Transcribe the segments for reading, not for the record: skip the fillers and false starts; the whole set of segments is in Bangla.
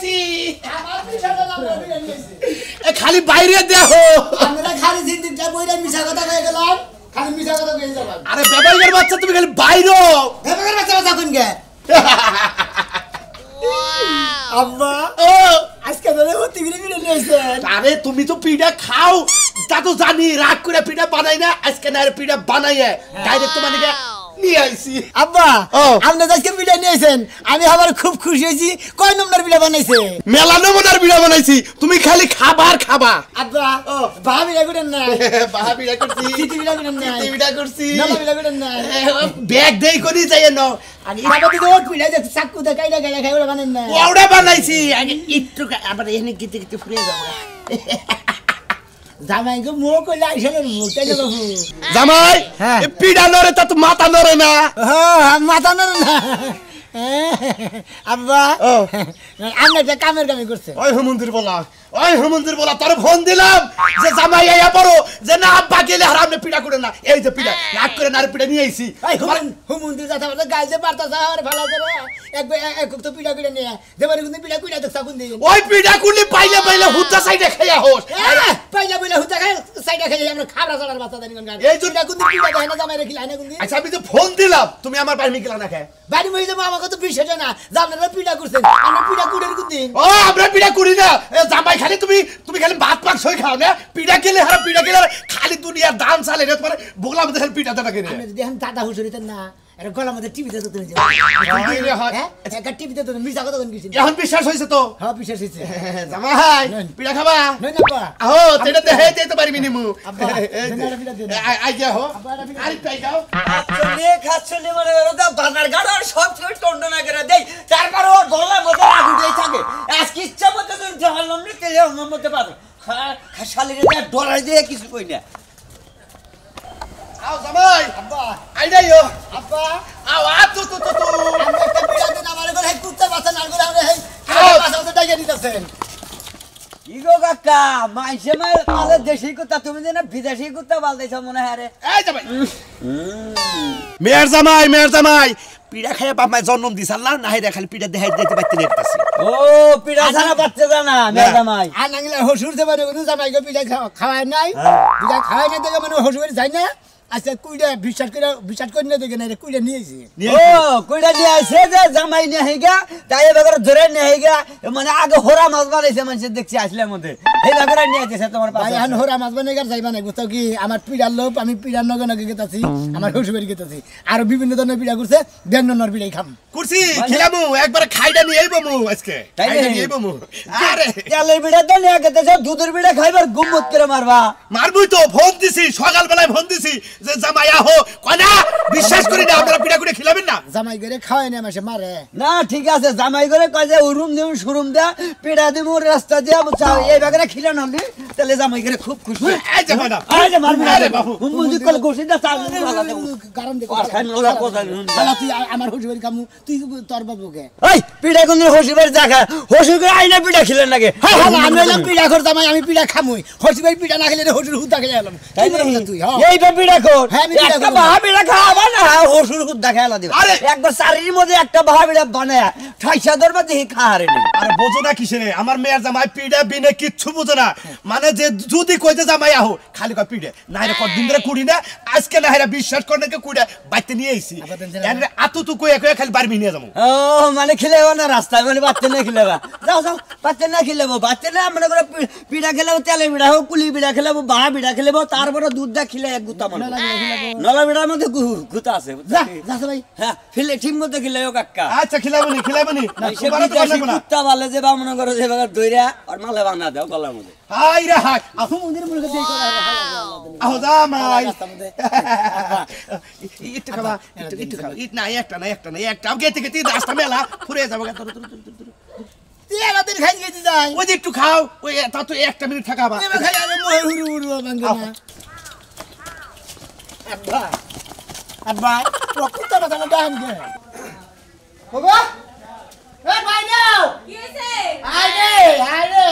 আইছি খালি বাইরে দেখো আমরা খালি জিন্দিটা বইরা মিছা কথা কয়ে গেলাম খালি মিছা কথা কয়ে যাবেন আরে বেবাইয়ের বাচ্চা তুমি খালি বাইরে বেবাইয়ের বাচ্চা কথা কোন গে আব্বা ও আজকে ধরে হতে গিয়ে নিয়েছেন আরে তুমি তো পিঠা খাও তা তো জানি রাগ করে পিঠা বানাই না আজকে না পিঠা বানাইয়ে ডাইরেক্ট মানে নিয়ে আইছি আব্বা আপনি আজকে পিঠা নিয়েছেন আমি আবার খুব খুশি হয়েছি কয় নম্বর পিঠা বানাইছে মেলা নমুনার পিঠা বানাইছি তুমি খালি খাবার খাবা আব্বা বাহা পিঠা করেন না বাহা পিঠা করছি চিটি পিঠা করেন না চিটি পিঠা করছি নামা পিঠা করেন না ব্যাগ দেই করি যাই না আর এটা তো ওট পিঠা যে চাকু দে কাইলা কাইলা খাই ওরা বানান না ওটা বানাইছি আগে একটু আবার এখানে গিতে গিতে ফুরিয়ে যাবো জামাই গো মুখ কইলা আইছেন মুখ তাই না বাবু জামাই পিঠা নরে তা তো মাথা নরে না হ্যাঁ মাথা নরে না আব্বা আমরা যে কামের কামি করছে ওই হুমন্দির বলা তোর ফোন দিলাম যে জামাই আইয়া পড়ো যে না আব্বা গেলে হারামনে পিঠা করে না এই যে পিঠা রাগ করে না পিঠা নিয়ে আইছি হুমন্দির কথা বলতে গাই যে পারতা সার ভালো করে এক তো পিঠা করে নিয়ে দেবারে কিন্তু পিঠা কইরা দেখছ কোন দিন ওই পিঠা কুলি পাইলে হুদ্দা সাইডে খাইয়া হোস পাইলে হুদ্দা খাই সাইডে খাই আমরা খাবরা চড়ার বাচ্চা দেন গান এই জন্য কোন দিন পিঠা দেয় না জামাই রেখি লাইনা কোন দিন আচ্ছা আমি তো ফোন দিলাম তুমি আমার বাড়ি মিগলা না খায় বাড়ি মই যাবো আমাকে তো বিশ্বাস না যে আপনারা পিঠা করছেন আমরা পিঠা কুড়ের কোন দিন ও আমরা পিঠা করি না জামাই খালি তুমি খালি ভাত পাক সই খাও না পিঠা খেলে খালি দুনিয়ার দাম চালে না তোমার বগলা মধ্যে খালি পিঠা দাদা কিনে আপনি যদি এখন দাদা হুজুরিতেন না এর গলার মধ্যে টিভিতে তো তুমি হ্যাঁ একটা টিভিতে তো মিছা কথা কোন কিছু এখন বিশ্বাস হইছে তো হ্যাঁ বিশ্বাস হইছে জামাই পিঠা খাবা নই না পা আহো তেটা দেখাইতে তো পারবি নি মু আব্বা দেনা পিঠা দেন আই যা হো আরে পাই যাও খাচ্ছলে মানে ওটা বাজার গাড় আর সব কিছু টন্ডনা করে দেই তারপর ওর গলার মধ্যে আগুন দিয়ে থাকে আজকে ইচ্ছা মতো তুমি জাহান্নাম নে তেলে আমার মধ্যে পাবে শালিরে ডরাই দিয়ে কিছু কই না আও জামাই আব্বা আই যাইও আব্বা আও তো আমরা একটা পিঠা দেন আমার ঘরে কুত্তা বাচ্চা না করে আমরা এই বাচ্চা ডাইয়া দিতেছেন ইগো কাকা মাইসে মাইল তালে দেশি কুত্তা তুমি যেন বিদেশি কুত্তা বালদাইছো মনে হয় রে এই জামাই মেয়ের জামাই পিড়া খাইয়া বাপ মায়ের জন্ম দিছাল না হেরে খালি পিড়া দেখাই দিতে পারতে নেকতাছি ও পিড়া ছানা পাচ্ছে জানা মেয়ে জামাই আর নাগলে হসুর দেবা না জামাই গো পিঠা খাওয়ায় নাই পিঠা খাওয়ায় না দেখে মানে হসুর যাই না আচ্ছা কুইডা বিশ্বাস করে না দেখে না রে কুইডা নিয়েছি ও কুইডা নিয়ে আইছে যে জামাই নিয়ে হেগা তাই এবারে ধরে নিয়ে হেগা মানে আগে হোরা মাছ বানাইছে মানুষ দেখছি আসলে মধ্যে এই বাগরা নিয়ে আইছে তোমার পাশে ভাই আন হোরা মাছ বানাই গার যাইবা না বুঝছো কি আমার পিড়ার লোভ আমি পিড়ার নগে নগে গেতাছি আমার হসুবের গেতাছি আর বিভিন্ন ধরনের পিড়া করছে বেঙ্গনর পিড়াই খাম কুরসি খিলামু একবার খাইডা নিয়ে আইবো মু আজকে খাইডা নিয়ে আইবো মু আরে তেলের বিড়া তো নিয়ে গেতেছ দুধের বিড়া খাইবার গুমত করে মারবা মারবই তো ফোন দিছি সকাল বেলায় ফোন দিছি যে জামাই আহো কনা বিশ্বাস করি না আপনারা পিড়া করে খিলাবেন না জামাই করে খাওয়ায় না মাসে মারে না ঠিক আছে জামাই করে কয় যে উরুম দিম শুরুম দা পিড়া দিম রাস্তা দিয়া চাও এই বাগরে খিলান হলি তাহলে জামাই করে খুব খুশি এই যে ম্যাডাম আরে মারবি আরে বাবু মুজি কল গোসি দা চাল কারণ দেখো আর খান ওলা কথা তুই আমার হসুবের কামু তুই তোর বাবুকে এই পিড়া কোন হসিবার জায়গা হসিকে আইনা পিড়া খিলেন লাগে হ্যাঁ আমি এলাম পিড়া কর জামাই আমি পিড়া খামুই হসুবের পিড়া না খেলে হসুর হুদা খেলে এলাম তুই এই পিড়া কর হ্যাঁ আমি পিড়া একটা বাহা পিড়া খাওয়াবা না হসুর হুদা খেলা দিবা একবার চারির মধ্যে একটা বাহা পিড়া বানায়া ঠাইসা ধরবা দেখি খাহারে নেই আরে বোঝো না কিসে আমার মেয়ের জামাই পিড়া বিনে কিচ্ছু বোঝো না মানে যে যদি কইতে জামাই আহো খালি কয় পিড়ে না রে কতদিন ধরে কুড়ি না আজকে না হেরা বিশ্বাস করে নাকি কুড়ে বাইতে নিয়ে আইছি আতু তু কই খালি বারবি নিয়ে যাবো ও মানে খিলেবা না রাস্তায় মানে বাচ্চা না খিলেবা যাও বাচ্চা না খিলেবো বাচ্চা না মনে করে পিড়া খেলেবো তেলে পিড়া হোক কুলি পিড়া খেলেবো বাহা পিড়া খেলেবো তারপরে দুধ দা খিলে এক গুতা মানে নলা পিড়ার মধ্যে গুতা আছে ভাই হ্যাঁ ফিলে ঠিক মতো খিলে কাকা আচ্ছা খিলাবনি কুত্তা বালে যে বা মনে করো যে বাগার দইরা আর মালে বানা দাও গলার মধ্যে হাই রে হাই আপু মন্দির মুলকে দেই করে আহো জামাই একটু খাবা একটু খাও ইট না একটা আমি গেতে রাস্তা মেলা ফুরে যাবো তেলা দিন খাই গেছি যাই ওই যে একটু খাও ওই তা তো একটা মিনিট থাকাবা এবার খাই আরে মোহ হুরু হুরু ভাঙবে না আব্বা প্রকৃত কথা না দাম গে বাবা এ ভাই নাও কি হইছে আরে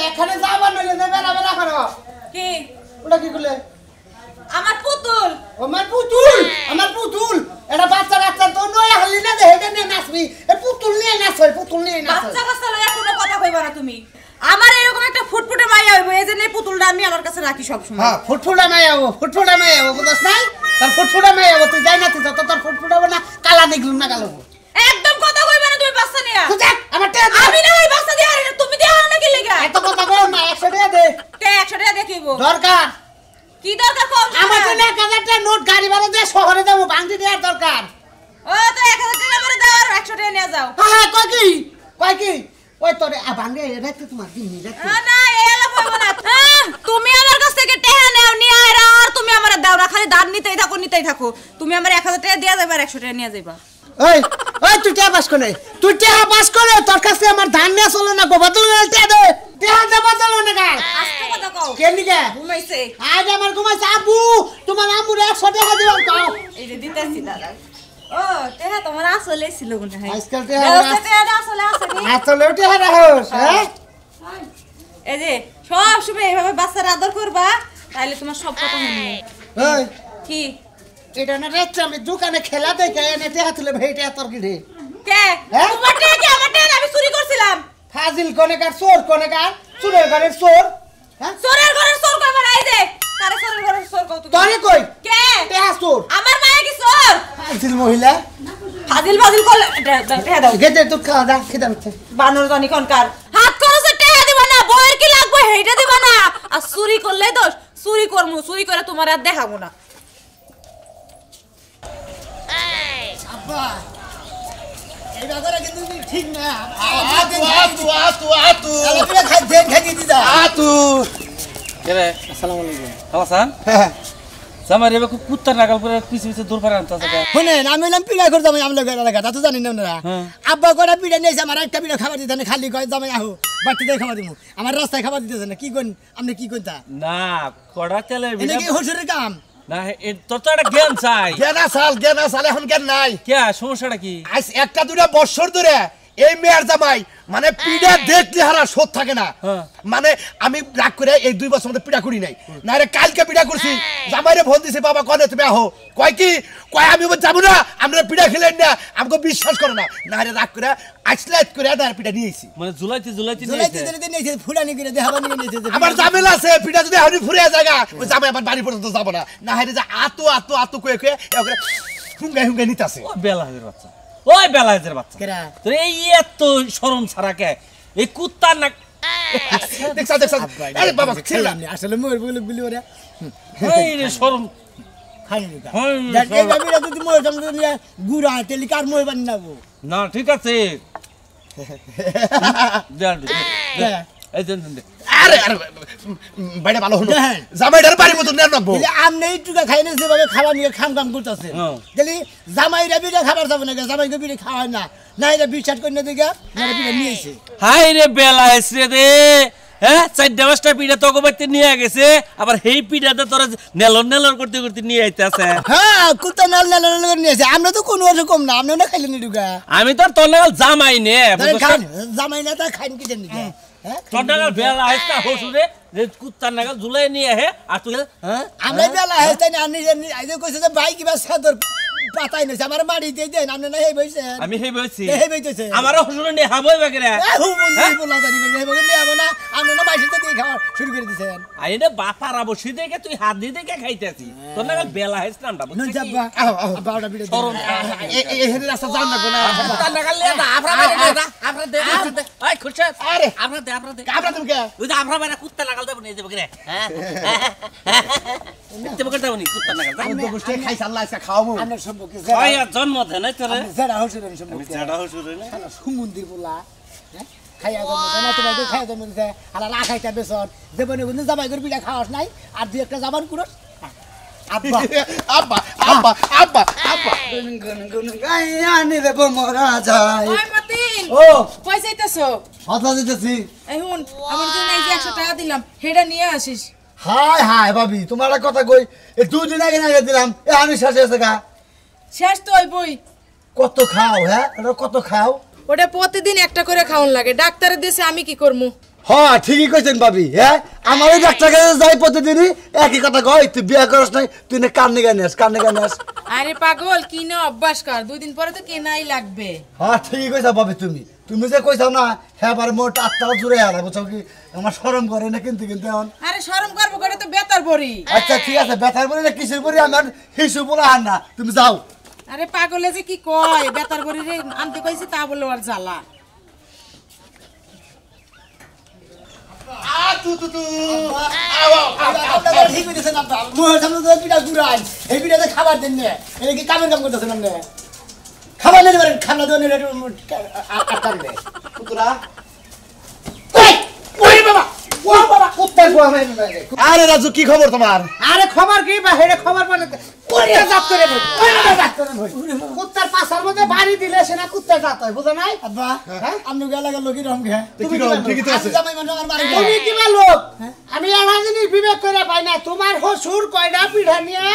এখানে যাবার নইলে না বেলা বেলা করো কি ওটা কি করলে আমার পুতুল আমার পুতুল এটা বাচ্চা তো নয় হালি না দেখে নিয়ে নাচবি এ পুতুল নিয়ে নাচ বাচ্চা কাচ্চা লইয়া কোনো কথা কইবা না তুমি সব সময় হ্যাঁ ফুটফুটা মাই আবো বুঝছ নাই তার ফুটফুটা মাই আবো তুই যাই না তুই যত তোর ফুটফুটা না কালা নিগলুম না কালো একদম কথা কইবা না তুমি বাচ্চা নিয়া তুই দেখ আমার তে আমি না ওই বাচ্চা দিয়া আরে তুমি দিয়া না কি লাগা এত কথা কই না 100 টাকা দে কে 100 টাকা দেখিব দরকার কি দরকার কম আমার জন্য 1000 টাকা নোট গাড়ি ভাড়া দিয়ে শহরে যাব ভাঙতি দেওয়ার দরকার ও তো 1000 টাকা করে দাও আর 100 টাকা নিয়ে যাও হ্যাঁ কই কি ওই তোরে ভাঙে রাখতে তোমার দিন রাখতে না এলা কইবো না তুমি আমার কাছ থেকে টাকা নাও নিয়ে আইরা আর তুমি আমারে দাও না খালি দান নিতেই থাকো তুমি আমার 1000 টাকা দিয়া যাবে আর 100 টাকা নিয়ে যাইবা ওই তুই টাকা পাস করে তোর কাছে আমার ধান নিয়ে চলে না বদল টাকা দে টাকা দে বদল না কার আস্তে কথা কও কেন নিকে ঘুমাইছে আজ আমার ঘুমাইছে আব্বু তোমার আম্মুর 100 টাকা দিলাম কও এই যে দিতেছি দাদা ও টাকা তোমার আসলে ছিল গুনা হয় আজকাল টাকা আসলে আসেনি আসলে টাকা রাখোস হ্যাঁ এই যে সব সময় এইভাবে বাচ্চার আদর করবা তাহলে তোমার সব কথা শুনবে ওই কি এটা না রে আমি দোকানে খেলা দেখে এনে টাকা তুলে ভেইটা তোর কিরে কে হ্যাঁ? তোমার টাকা কি আমার টাকা আমি চুরি করছিলাম ফাজিল কোনেকার চোরের ঘরের চোর হ্যাঁ চোরের ঘরের চোর কইবা না এই যে কারে চোরের ঘরের চোর কও তুমি তোরে কই কে টাকা চোর আমার মায়া কি চোর ফাজিল মহিলা ফাজিল করলে টাকা দাও গেতে তো খাওয়া দা খেতে হচ্ছে বানর জানি কোনকার হাত খরচে টাকা দিবা না বউয়ের কি লাগবে হেইটা দিবা না আর চুরি করলে দোষ চুরি করমু চুরি করে তোমার আর দেখাবো না আব্বা এই বাজারে কিন্তু ঠিক না আতু আলাদা খাই দিদা আতু কেরে আসসালামু আলাইকুম হাসান জামাই রে খুব কুত্তার নাগাল করে পিছে দূর পারে আনতে আছে শুনেন আমি এলাম পিড়া করে যাবো আমি লোক এলাকা তা তো জানি না আপনারা আব্বা করে পিড়া নিয়েছে আমার একটা পিড়া খাবার দিতে খালি কয় জামাই আহো বাড়তি দিয়ে খাবার দিব আমার রাস্তায় খাবার দিতেছে না কি কোন আপনি কি কোন তা না কড়া তেলে এটা কি হসুরের কাম না তোর তো একটা জ্ঞান চাই জ্ঞানা সাল এখন জ্ঞান নাই কে সমস্যাটা কি আজ একটা দুটা বছর ধরে এই মেয়ের জামাই মানে পিড়া দেখলে হারা শোধ থাকে না মানে আমি রাগ করে এই 2 বছর মধ্যে পিড়া করি নাই না রে কালকে পিড়া করছি জামাইরে ফোন দিছি বাবা কনে তুমি আহো কয় কি কয় আমি যাবো না আমরা পিড়া খেলেন না আমাকে বিশ্বাস করে না না রে রাগ করে আইসলাইট করে না পিড়া নিয়েছি মানে জুলাইতে জুলাইতে নিয়েছে ফুলানি করে দেখাবানি নিয়েছে আমার জামেলা আছে পিড়া যদি আমি ফুরে জায়গা ওই জামাই আমার বাড়ি পর্যন্ত যাবো না না রে যে আতো কয়ে হুঙ্গাই নিতাছে ও বেলাহের বাচ্চা ওই বেলাহের বাচ্চা কেরা তোর এই এত শরম ছাড়া কে এই কুত্তার না দেখছ আরে বাবা ছেলে আসলে মোর বলি ওরে এই রে শরম খাইনি তা হই, দেখ এই গাবিরা যদি মোর সঙ্গে নিয়ে গুড়া তেলি কার মোর বানি নাবো না ঠিক আছে দেন এই দেন আরে বাইরে ভালো হলো দেখেন। জামাইটার বাড়ি মতো নেন রাখবো বলে আমনে একটুকা খাই না যেভাবে খাবার নিয়ে খাম করতেছে হ্যাঁ। তাহলে জামাইরা বিড়ে খাবার যাবে না জামাইকে বিড়ে খাওয়ায় না না এটা বিশ্বাস করে না দিকে না বিড়ে নিয়েছে হাই রে বেলা হেসরে দে হ্যাঁ 4-5টা পিঠা তোকে বাড়িতে নিয়ে গেছে আবার সেই পিঠাটা তোরা নেলর করতে নিয়ে আইতে আছে হ্যাঁ কুত্তা নাল নাল নাল করে নিয়েছে আমরা তো কোনো রকম না আমরা না খাইলেন ঢুকা আমি তো তোর নাগাল জামাই নে জামাই না তা খাইন কি জানি হ্যাঁ তোর নাগাল বেলা হেসটা হসুরে যে কুত্তার নাগাল ঝুলাই নিয়ে আহে আর তুই হ্যাঁ আমরা বেলা হেস্তাই না আনি আইজে কইছে যে ভাই কিবা সাদর পাতাই নছে আমার মাড়ি দেই দেন আপনি না হেই বইছে আমি হেই বলছি হেই বইতেছে আমার হসুরে নিয়ে হাবই বাগেরা হু বন্ধু বলা জানি করে হেই বলে নিয়ে না আপনি না মাইছে দিয়ে খাওয়া শুরু করে দিছেন আইনে বাপার বসি দেখে তুই হাত দিয়ে দেখে খাইতেছি তোর নাগাল বেলা হেস নামটা নই বুঝছিস কি? যাবা বারোটা বিড়ে শরম এই হেরে রাস্তা যান না কোনা কুত্তার নাগাল নিয়ে যা আপরা বাইরে দে আপরা দে এই খুরশাদ আরে আপরা দে কাবরা তুমি কে ওই যে আমরা বাইরে কুত্তা নাগাল দেব নিয়ে যাবো রে হ্যাঁ দেব করে দেব নি কুত্তা নাগাল আমি তো গোষ্ঠী খাই আল্লাহ আজকে খাওয়াবো আমরা সম্পর্কে ওই জন্ম দেন তোরে যারা হসুরের সম্পর্কে জাডা হসুরে না খালা সুমন্দির বলা খাইয়া জন্ম দেয় না তোমার খাইয়া জন্ম দিতে আলা না খাইতে বেসন দেবনে বন্ধু জামাই করে পিঠা খাওয়াস নাই আর দুই একটা জামান কুড়স আব্বা আব্বা আব্বা আব্বা আব্বা আনি দেব মরা যায় ওই মতিন ও কই যাইতাছো কথা দিতেছি এই হুন আমার জন্য এই যে 100 টাকা দিলাম হেডা নিয়ে আসিস হাই হাই ভাবি তোমার একটা কথা কই এই দুদিন আগে দিলাম এ আমি শেষ হয়েছে গা শেষ তো ওই বই কত খাও হ্যাঁ এটা কত খাও ওটা প্রতিদিন একটা করে খাওন লাগে ডাক্তারের দেশে আমি কি করমু হ্যাঁ ঠিকই কইছেন ভাবি হ্যাঁ আমারও ডাক্তার কাছে যাই প্রতিদিনই একই কথা কই তুই বিয়ে করস নাই তুই না কান্নে গানে আস আরে পাগল কিনে অভ্যাস কর 2 দিন পরে তো কেনাই লাগবে হ্যাঁ ঠিকই কইছা ভাবি তুমি তুমি যে কইছাও না হ্যাঁ পারে মোট 8টাও জুড়ে আলা বুঝছো কি আমার শরম করে না কিন্তু এখন আরে শরম করবো করে তো বেতার বড়ি আচ্ছা ঠিক আছে ব্যথার পরে না কিসের পরে আমার হিসু বলা হান না তুমি যাও আরে পাগলে যে কি কয় বেতার বড়ি রে আনতে কইছি তা বললো আর জ্বালা ঠিক হইতেছেন আপনার মোহের সামনে তো পিঠা ঘুরাই এই পিঠাতে খাবার দেন না এটা কি কামের কাম করতেছেন আপনি খাবার নিতে পারেন খানা দেওয়া নিলে আটকানবে পুতুরা আরে রাজু কি খবর তোমার আরে খবর কি বা হেরে খবর মানে কুত্তা জাত করে বই জাত করে বই কুত্তার পাছার মধ্যে বাড়ি দিলে সেনা কুত্তা জাত হয় বুঝো নাই আব্বা আমনু গেলা গেল কি রং গে কি রং ঠিকই তো আছে জামাই মানে আমার বাড়ি তুমি কি লোক আমি এলা জিনিস বিবেক করে পাই না তোমার শ্বশুর কয়টা পিঠা নিয়ে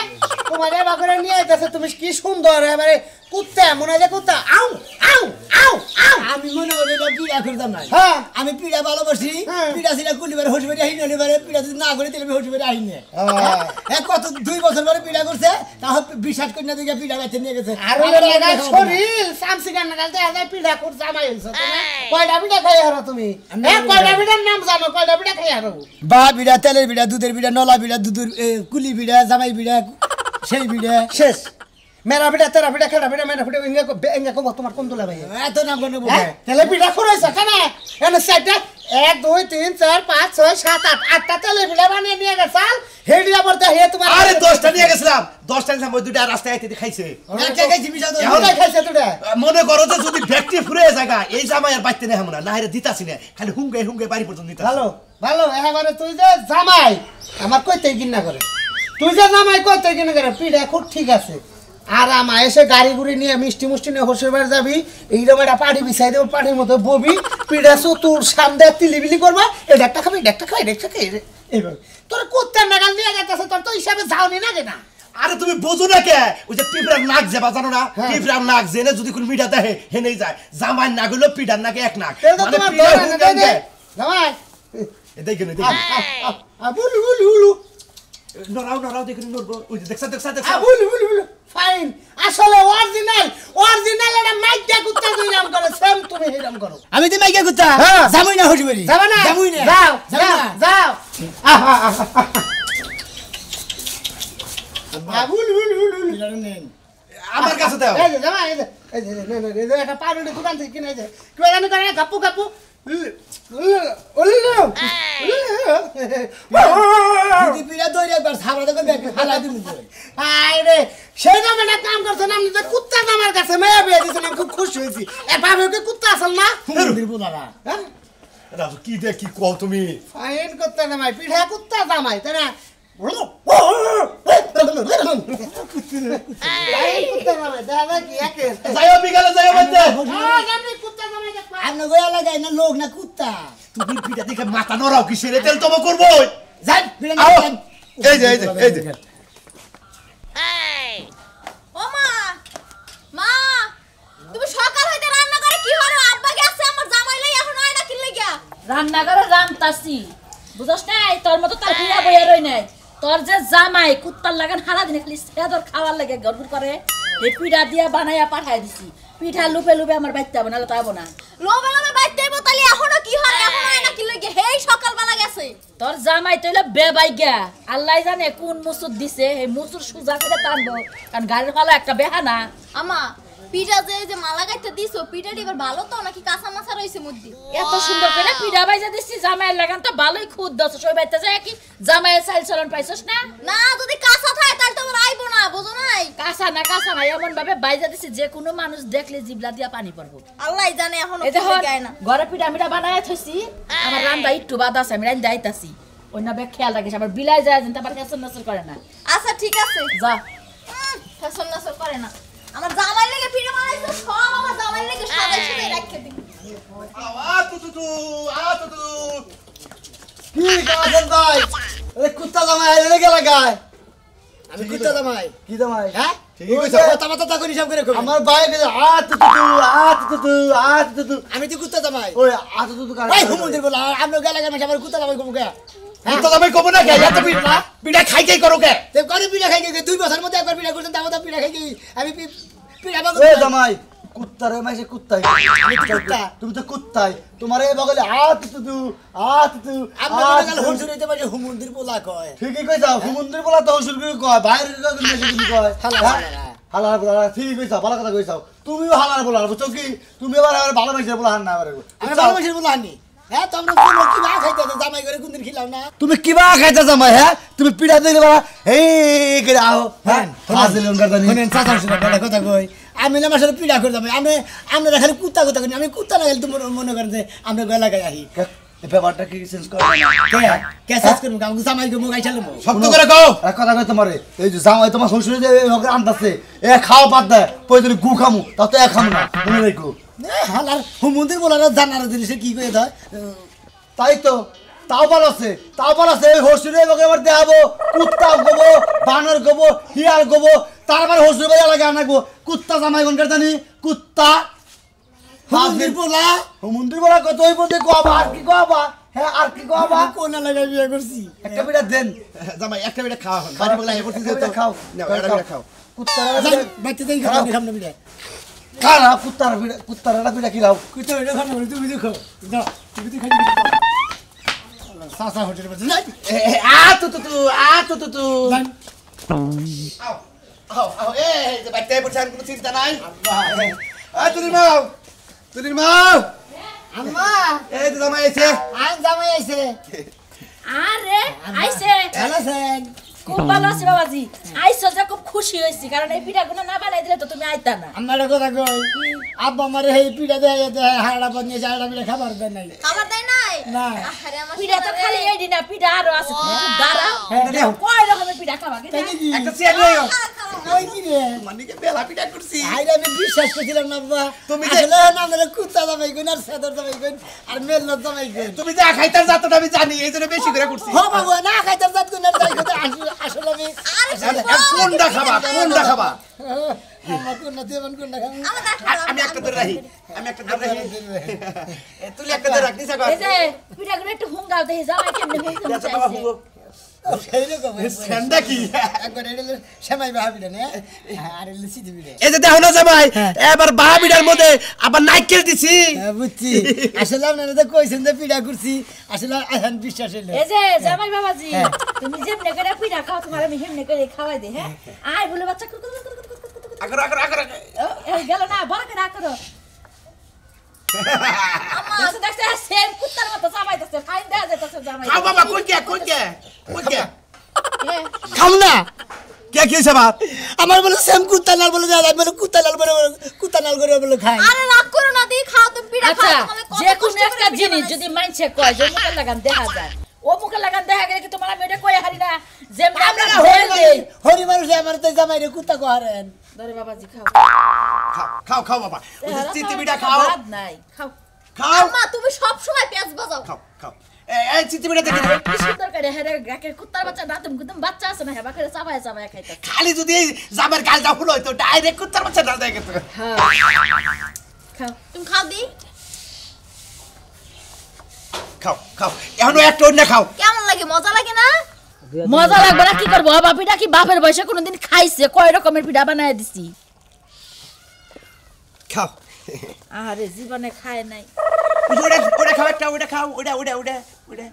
তোমার এবা করে নিয়ে আইতাছে তুমি কি সুন্দর এবারে কুত্তা মনে হয় কুত্তা আউ আউ আউ আউ আমি মনে করি না পিড়া করতাম না হ্যাঁ আমি পিড়া ভালোবাসি পিড়া ছিল কুলিবার হসিবাড়ি আহিনে নিবারে পিড়া যদি না করে তাহলে হসিবাড়ি আহিনে হ্যাঁ কত 2 বছর পরে পিড়া করছে তাহলে বিশ্বাস করি না দিকে পিড়া বাইতে নিয়ে গেছে আর লাগা শরীর সামসিগান নাগালতে আজ পিঠা কোট জামাই হইছে তুমি কয়টা পিঠা খাই হারো তুমি হ্যাঁ কয়টা পিঠার নাম জানো কয়টা পিঠা খাই হারো বা বিড়া তেলের বিড়া দুধের বিড়া নলা বিড়া দুধের কুলি বিড়া জামাই বিড়া সেই বিড়া শেষ মেরা পিঠা তেরা পিঠা খেলা পিঠা মেরা পিঠা ইঙ্গা কব তোমার কোন তোলা ভাই এত নাম কেন বলে তেলে পিঠা খরইছে কেন এনে সাইডটা 1 2 3 4 5 6 7 8 8টা তেলে পিঠা বানিয়ে নিয়ে গেছাল হেডিয়া পড়তে হে তোমার আরে 10টা নিয়ে গেছিলাম 10টা নিলাম ওই দুইটা রাস্তায় আইতে খাইছে কে খাইছি মিশা তো এখন খাইছে তুই মনে করো যে যদি ব্যক্তি ফুরে জায়গা এই জামাই আর বাইতে নেই আমরা না হেরে দিতাছি না খালি হুঙ্গে হুঙ্গে বাড়ি পর্যন্ত দিতাছি ভালো ভালো এবারে তুই যে জামাই আমার কইতে গিন্না করে তুই যে জামাই কইতে গিন্না করে পিঠা খুব ঠিক আছে আর আমার এসে গাড়ি গুড়ি নিয়ে মিষ্টি মুষ্টি নিয়ে হোসের বাড়ি যাবি এইরকম একটা পাটি বিছাই দেবো পাটির মতো ববি পিঠা তোর সামনে তিলিবিলি করবা এটা একটা খাবি এটা একটা খাই এটা একটা খাই এইভাবে তোর কুত্তার নাগাল নিয়ে গেছে তোর তো হিসাবে যাওনি না কেনা আরে তুমি বোঝো না কে ওই যে পিঁপড়ার নাক যাবা জানো না পিঁপড়ার নাক জেনে যদি কোন মিঠা দেহে হেনেই যায় জামাই নাক হইলো পিঠার নাকে এক নাক তাহলে তো তোমার দর না জামাই দেখেন বুলু বুলু বুলু নরাও দেখুন নরবো ওই যে দেখছা বুলু বুলু বুলু ফাইন আসলে অরিজিনাল এটা মাইকা কুত্তা কইরাম করে সেম তুমি হেরাম করো আমি তো মাইকা কুত্তা জামুই না হসিবাড়ি যাবে না জামুই না যাও যাও বুলু বুলু বুলু আমার কাছে দাও এই যে জামা এই যে এটা পাউরুটি দোকান থেকে কিনে যে কি জানি করে কাপু কাপু যদি পিড়া দইরে একবার ছাবড়া দেখো দেখ ফালা দিমু আরে সেই নামে একটা কাম করছেন আপনি যে কুত্তা আমার কাছে মেয়ে বিয়ে দিয়েছেন আমি খুব খুশি হয়েছি এভাবে কি কুত্তা আসল না হ্যাঁ রাজু কি দেখ কি কও তুমি ফাইন কুত্তা জামাই পিঠা কুত্তা জামাই তাই না কুত্তা জামাই দাদা কি একে যাও বিকালে যাও বলতে কুত্তা জামাই আমরা গোয়া লাগাই না লোক না কুত্তা তুমি পিঠা দেখে মাথা নরাও কিসের তেল তোমা করবো যাই পিড়া না এই যে ও মা মা তুমি সকাল হইতে রান্না করে কি হলো আব্বা গেছে আমার জামাই লই এখন আয়না কি লাগিয়া রান্না করে রান্তাছি বুঝছ নাই তোর মতো তার পিড়া বইয়া রই নাই তোর যে জামাই কুত্তার লাগান হারা দিনে খালি সেদর খাওয়ার লাগে গড়গুড় করে এই পিঠা দিয়া বানাইয়া পাঠাই দিছি পিঠা লুপে লুপে আমার বাইতে বানালে তাই না লোবে লোবে বাইতে বোতলি এখনো কি হলো এখন আয়না কি লাগিয়া হেই সকালবেলা গেছে তোর জামাই তইলে বেবাইগা আল্লাহ জানে কোন মুসুর দিছে এই মুসুর সুজা করে টানবো কারণ গাড়ির হলো একটা বেহানা আমা পিঠা যে মালা গাইতে দিছো পিঠাটি এবার ভালো তো নাকি কাঁচা মাছা রইছে মধ্যে এত সুন্দর করে পিঠা বাইজা দিছি জামাইয়ের লাগান তো ভালোই খুদ দছ সই বাইতে যায় কি জামাইয়ের চাইল চলন পাইছস না না যদি কাঁচা থাকে তাহলে তো আমার আইবো না বুঝো নাই কাঁচা না এমন ভাবে বাইজা দিছি যে কোনো মানুষ দেখলে জিবলা দিয়া পানি পড়বো আল্লাহ জানে এখন এই দেখো ঘরে পিঠা মিঠা বানায় থইছি আমার রান্না একটু বাদ আছে আমি রান্না আইতাছি অন্য বে খেয়াল রাখিস আবার বিলাই যায় যেন তারপর ফ্যাশন নসল করে না আচ্ছা ঠিক আছে যা ফ্যাশন নসল করে না আমার জামাই লাগে পিঠা বানাইছো সব আমার জামাই লাগে সাজাই সাজাই রাখতে দিই কি কাজল ভাই এই কুত্তা জামাই আইলে গেলা গায় আমি কুত্তা জামাই কি জামাই হ্যাঁ ঠিকই কইছো কথা করি সব করে কই আমার ভাই আমি তো কুত্তা জামাই ওই কার এই হুমুন্দির বলা আমরা গেলা গায় আমার কুত্তা জামাই কমু কে তো তুমি কব না কে এত পিঠা খাই করো কে তে করে পিড়া খাই গে 2 বছর মধ্যে একবার পিড়া করছেন তাও তো পিড়া খাই আমি পিড়া বাবু ওই জামাই কুত্তারে মাইছে কুত্তাই কুত্তা। তুমি তো কুত্তাই তোমার এই বগলে তুতু আপনার কাল হুজুর হইতে পারে হুমুন্দির পোলা কয় ঠিকই কইছা হুমুন্দির বলা তো হুজুর কয় বাইরে কয় হালার বলা ঠিকই কইছা ভালো কথা কইছাও তুমিও হালার বলা বুঝছো কি তুমি এবার ভালো মাইছে বলা হান না এবারে আমি ভালোবাসির পোলা আনি হ্যাঁ তোমরা বলো কি না খাইতে জামাই করে কোনদিন খিলাও না তুমি কিবা খাইতে জামাই হ্যাঁ তুমি পিড়া দিলে বাবা এই করে আও হ্যাঁ ফাজিল উনকার জানি শুনেন চাচা শুনে বড় কথা কই আমি না মাসে পিড়া করে যাবে আমি আমরা খালি কুত্তা কথা কই আমি কুত্তা না গেলে তুমি মনে করেন যে আমরা গলা গায় আহি এই ব্যাপারটা কি চেঞ্জ করবে না কে শেষ করব আমি জামাই গো মুগাই চালমু শক্ত করে কও এক কথা কই তোমারে এই যে জামাই তোমার শ্বশুরে যে ওকে আনতাছে এ খাও বাদ দেয় কই যদি গু খামু তাও তো এক খামু না মনে রাখো হালার হুমুন্দির বলার জানার জিনিস কি কই দয় তাই তো তাও ভালো আছে এই হসুরে ওকে আবার দেখাবো কুত্তা গোবো বানর গোবো হিয়ার গোবো তারপর হসুরে বাজা লাগে আনাগো কুত্তা জামাই কোনকার জানি কুত্তা হুমুন্দির পোলা মন্দির বলা কত ওই বলতে কোয়াবা আর কি কোয়াবা হ্যাঁ আর কি কোয়াবা কোন লাগা বিয়ে করছি একটা বিড়া দেন জামাই একটা বিড়া খাওয়া হল বাড়ি বগলা এবার দিতে তো খাও নাও একটা বিড়া খাও কুত্তারা বাচ্চা দেই খাও সামনে বিয়ে খারা কুত্তারা বিড়া কি লাও কুত্তা এটা খানা বলি তুমি দেখো দাও তুমি তো খাই সাসা হোটেল বসে যাই তু আও এই যে বাইতে পড়ছান কোনো চিন্তা নাই তুলির মাও আম্মা এই তো জামাই আইছে আন জামাই আইছে আরে আইছে ভালো আছেন খুব ভালো আছি বাবাজি আইছো যে খুব খুশি হইছি কারণ এই পিঠাগুলো না বানাই দিলে তো তুমি আইতা না আমার কথা কই আব্বা আমারে এই পিঠা দেয় হাড়া বানিয়ে যায় আমি খাবার দেয় নাই খাবার দেয় নাই না আরে আমার পিঠা তো খালি এই দিনা পিঠা আরো আছে দাঁড়া কয় রকমের পিঠা খাবা কি তাই নাকি একটা চেয়ার লইও ওই কি রে মানিকে বেলা পিঠা করছি আইরা আমি বিশ্বাস করছিলাম না বাবা তুমি তুমি যে- যে না আমরা কুত্তা জামাই কই আর সেদর জামাই কই আর মেল জামাই কই তুমি যা খাইতার জাতটা আমি জানি এই জন্য বেশি করে করছি হ বাবু না খাইতাম জাত কোন যাই কই আসলে আমি কোনটা খাবা আমার কোন না দেবন কোন না খাবো আমি একটা ধরে রাখি তুই একটা ধরে রাখনি সাগর এই যে পিঠাগুলো একটু হুঙ্গাও দেখি জামাই কেমনে হুঙ্গাও আচ্ছা বাবা চাইছে হুগো সেই রকম সেন্ডা কি একবার এলে সেমাই ভাবি না আর এলে সিধি বিড়ে এই যে দেখো না জামাই এবার বাহাবিটার মধ্যে আবার নাইকেল দিছি বুঝছি আসলে আপনারা তো কইছেন যে পিড়া করছি আসলে এখন বিশ্বাস হইলো এই যে জামাই বাবাজি তুমি যেমনে করে পিঠা খাও তোমার আমি হেমনে করে খাওয়াই দে হ্যাঁ আয় বলে বাচ্চা আগর গেল না বড় করে করো দেখো দেখো সেম কুত্তার মতো চাবাইতেছে ফাইন দেয়া যাইতেছে জামাই খাও বাবা কই কে খাম না কে কি হইছে বাপ আমার বলে সেম কুত্তা নাল বলে যায় বলে কুত্তা নাল করে বলে খাই আরে রাগ করো না দি খাও তুমি পিঠা আচ্ছা খাও তোমাকে কত যে কোন কষ্ট করে একটা পিঠা জিনিস বানাইছি। যদি মাইনছে কয় যে মুখে লাগান দেখা যায় ও মুখে লাগান দেখা গেলে কি তোমার আমি এটা কই হারি না যে আমরা ভেল দেই হরি মানুষ আমার তো জামাই রে কুত্তা কহারেন ধরে বাবাজি খাও খাও বাবা ওই যে চিতি বিড়া খাও বাদ নাই খাও আম্মা তুমি সব সময় পেঁয়াজ বাজাও খাও এই চিতি বিড়া দেখে কি সুন্দর করে হেরে গাকে কুত্তার বাচ্চা না তুমি কুতুম বাচ্চা আছে না হেবা করে চাবায় খাইতে খালি যদি এই জামের গালটা ফুল হইতো ডাইরেক্ট কুত্তার বাচ্চা ডাল দেয় গেতো হ্যাঁ খাও তুমি খাও দি খাও এখনো একটা অন্য খাও কেমন লাগে মজা লাগে না মজা লাগবে না কি করবো বাপিটা কি বাপের বয়সে কোনোদিন খাইছে কয় রকমের পিঠা বানায় দিছি খাও আরে জীবনে খায় নাই ওটা খাও একটা ওটা খাও ওটা